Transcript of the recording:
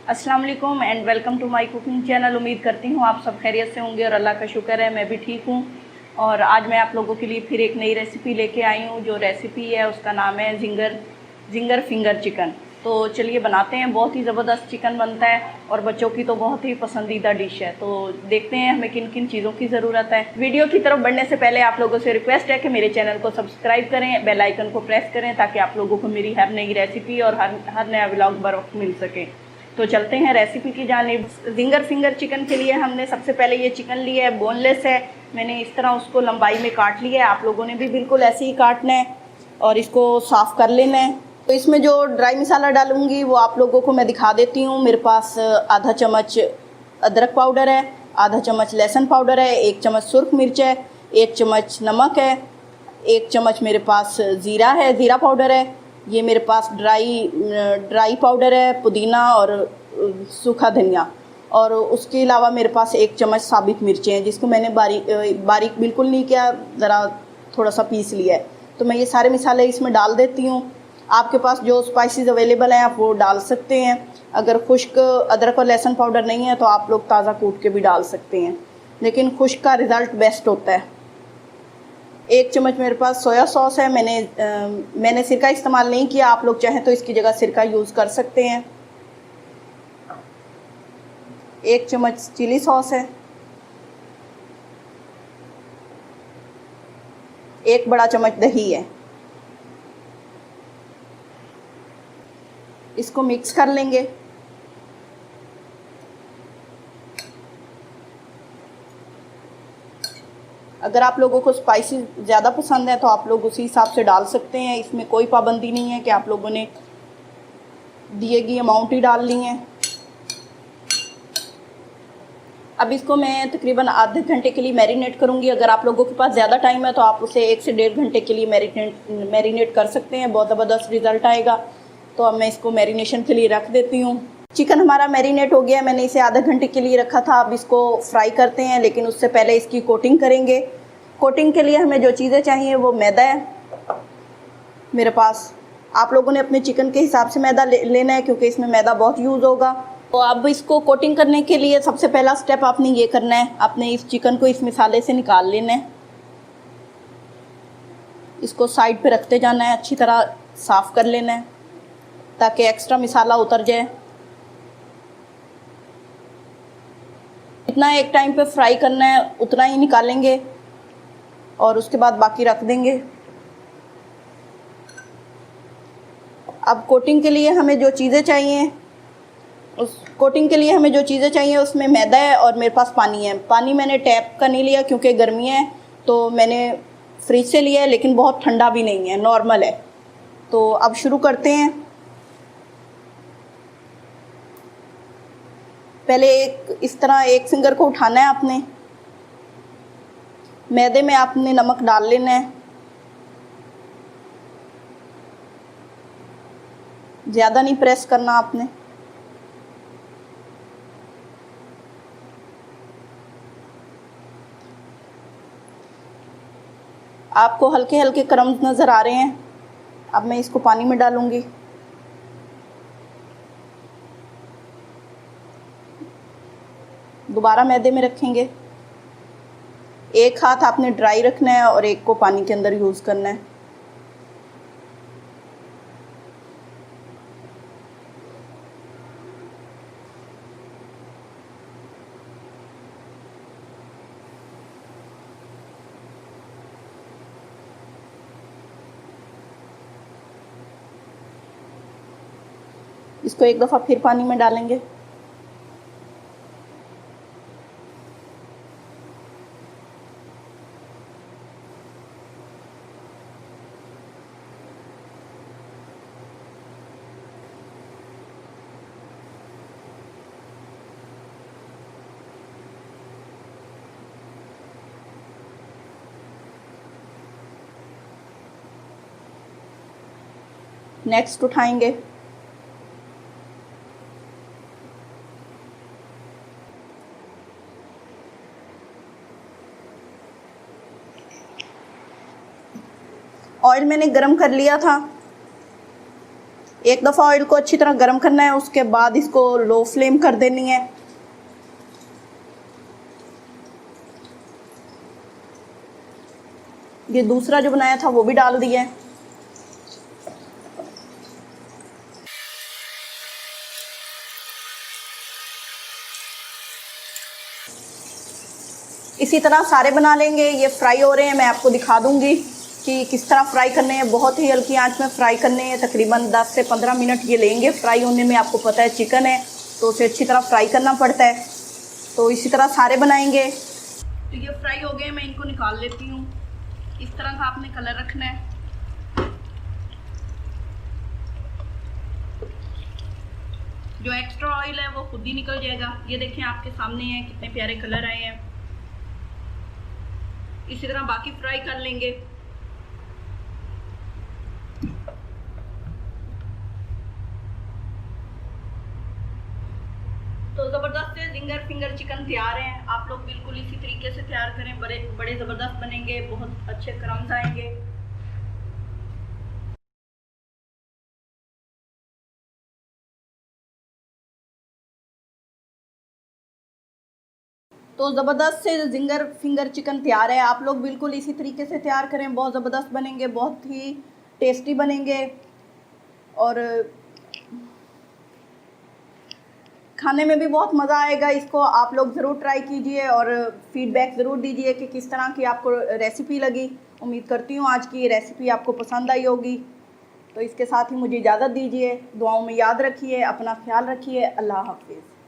अस्सलाम वालेकुम and welcome to my cooking channel. उम्मीद करती हूँ आप सब खैरियत से होंगे और अल्लाह का शुक्र है मैं भी ठीक हूँ। और आज मैं आप लोगों के लिए फिर एक नई रेसिपी लेके आई हूँ। जो रेसिपी है उसका नाम है जिंगर फिंगर चिकन। तो चलिए बनाते हैं। बहुत ही ज़बरदस्त चिकन बनता है और बच्चों की तो बहुत ही पसंदीदा डिश है। तो देखते हैं हमें किन किन चीज़ों की ज़रूरत है। वीडियो की तरफ बढ़ने से पहले आप लोगों से रिक्वेस्ट है कि मेरे चैनल को सब्सक्राइब करें, बेल आइकन को प्रेस करें ताकि आप लोगों को मेरी हर नई रेसिपी और हर नया व्लॉग बर वक्त मिल सके। तो चलते हैं रेसिपी की जानिब। जिंगर फिंगर चिकन के लिए हमने सबसे पहले ये चिकन लिया है, बोनलेस है। मैंने इस तरह उसको लंबाई में काट लिया है। आप लोगों ने भी बिल्कुल ऐसे ही काटना है और इसको साफ़ कर लेना है। तो इसमें जो ड्राई मसाला डालूंगी वो आप लोगों को मैं दिखा देती हूँ। मेरे पास आधा चम्मच अदरक पाउडर है, आधा चम्मच लहसुन पाउडर है, 1 चम्मच सुर्ख मिर्च है, 1 चम्मच नमक है, 1 चम्मच मेरे पास ज़ीरा है, ज़ीरा पाउडर है। ये मेरे पास ड्राई पाउडर है, पुदीना और सूखा धनिया। और उसके अलावा मेरे पास 1 चम्मच साबित मिर्चें हैं जिसको मैंने बारीक बिल्कुल नहीं किया, ज़रा थोड़ा सा पीस लिया है। तो मैं ये सारे मसाले इसमें डाल देती हूँ। आपके पास जो स्पाइसेस अवेलेबल हैं आप वो डाल सकते हैं। अगर खुश्क अदरक और लहसुन पाउडर नहीं है तो आप लोग ताज़ा कूट के भी डाल सकते हैं, लेकिन खुश्क का रिज़ल्ट बेस्ट होता है। 1 चम्मच मेरे पास सोया सॉस है। मैंने सिरका इस्तेमाल नहीं किया, आप लोग चाहें तो इसकी जगह सिरका यूज़ कर सकते हैं। 1 चम्मच चिली सॉस है, 1 बड़ा चम्मच दही है। इसको मिक्स कर लेंगे। अगर आप लोगों को स्पाइसी ज़्यादा पसंद है तो आप लोग उसी हिसाब से डाल सकते हैं। इसमें कोई पाबंदी नहीं है कि आप लोगों ने दिए गई अमाउंट ही डालनी है। अब इसको मैं तकरीबन आधे घंटे के लिए मैरिनेट करूँगी। अगर आप लोगों के पास ज़्यादा टाइम है तो आप उसे 1 से 1.5 घंटे के लिए मैरिनेट कर सकते हैं, बहुत ज़बरदस्त रिज़ल्ट आएगा। तो अब मैं इसको मैरिनेशन के लिए रख देती हूँ। चिकन हमारा मैरिनेट हो गया है, मैंने इसे आधे घंटे के लिए रखा था। अब इसको फ्राई करते हैं, लेकिन उससे पहले इसकी कोटिंग करेंगे। कोटिंग के लिए हमें जो चीज़ें चाहिए वो मैदा है मेरे पास। आप लोगों ने अपने चिकन के हिसाब से मैदा लेना है क्योंकि इसमें मैदा बहुत यूज़ होगा। तो अब इसको कोटिंग करने के लिए सबसे पहला स्टेप आपने ये करना है, आपने इस चिकन को इस मसाले से निकाल लेना है। इसको साइड पे रखते जाना है, अच्छी तरह साफ़ कर लेना है ताकि एक्स्ट्रा मसाला उतर जाए। इतना एक टाइम पे फ्राई करना है उतना ही निकालेंगे और उसके बाद बाकी रख देंगे। अब कोटिंग के लिए हमें जो चीज़ें चाहिए उसमें मैदा है और मेरे पास पानी है। पानी मैंने टैप का नहीं लिया क्योंकि गर्मियाँ हैं, तो मैंने फ्रिज से लिया है, लेकिन बहुत ठंडा भी नहीं है, नॉर्मल है। तो अब शुरू करते हैं। पहले इस तरह एक फिंगर को उठाना है आपने, मैदे में आपने नमक डाल लेना है। ज़्यादा नहीं प्रेस करना आपने। आपको हल्के हल्के क्रम्स नज़र आ रहे हैं। अब मैं इसको पानी में डालूंगी। दोबारा मैदे में रखेंगे। एक हाथ आपने ड्राई रखना है और एक को पानी के अंदर यूज़ करना है। इसको एक दफ़ा फिर पानी में डालेंगे। नेक्स्ट उठाएंगे। ऑयल मैंने गरम कर लिया था। एक दफ़ा ऑयल को अच्छी तरह गरम करना है, उसके बाद इसको लो फ्लेम कर देनी है। ये दूसरा जो बनाया था वो भी डाल दिया है। इसी तरह सारे बना लेंगे। ये फ्राई हो रहे हैं, मैं आपको दिखा दूंगी कि किस तरह फ्राई करने हैं। बहुत ही हल्की आंच में फ्राई करने हैं, तकरीबन 10 से 15 मिनट ये लेंगे फ्राई होने में। आपको पता है चिकन है तो उसे अच्छी तरह फ्राई करना पड़ता है। तो इसी तरह सारे बनाएंगे। तो ये फ्राई हो गए, मैं इनको निकाल लेती हूँ। इस तरह का आपने कलर रखना है। जो एक्स्ट्रा ऑयल है वो खुद ही निकल जाएगा। ये देखें आपके सामने है कितने प्यारे कलर आए हैं। इसी तरह बाकी फ्राई कर लेंगे। तो ज़बरदस्त जिंगर फिंगर चिकन तैयार है। आप लोग बिल्कुल इसी तरीके से तैयार करें, बड़े ज़बरदस्त बनेंगे, बहुत अच्छे क्रम्स आएंगे। तो ज़बरदस्त से जिंगर फिंगर चिकन तैयार है। आप लोग बिल्कुल इसी तरीके से तैयार करें, बहुत ज़बरदस्त बनेंगे, बहुत ही टेस्टी बनेंगे और खाने में भी बहुत मज़ा आएगा। इसको आप लोग ज़रूर ट्राई कीजिए और फीडबैक ज़रूर दीजिए कि किस तरह की आपको रेसिपी लगी। उम्मीद करती हूँ आज की ये रेसिपी आपको पसंद आई होगी। तो इसके साथ ही मुझे इजाज़त दीजिए। दुआओं में याद रखिए, अपना ख्याल रखिए। अल्लाह हाफिज़।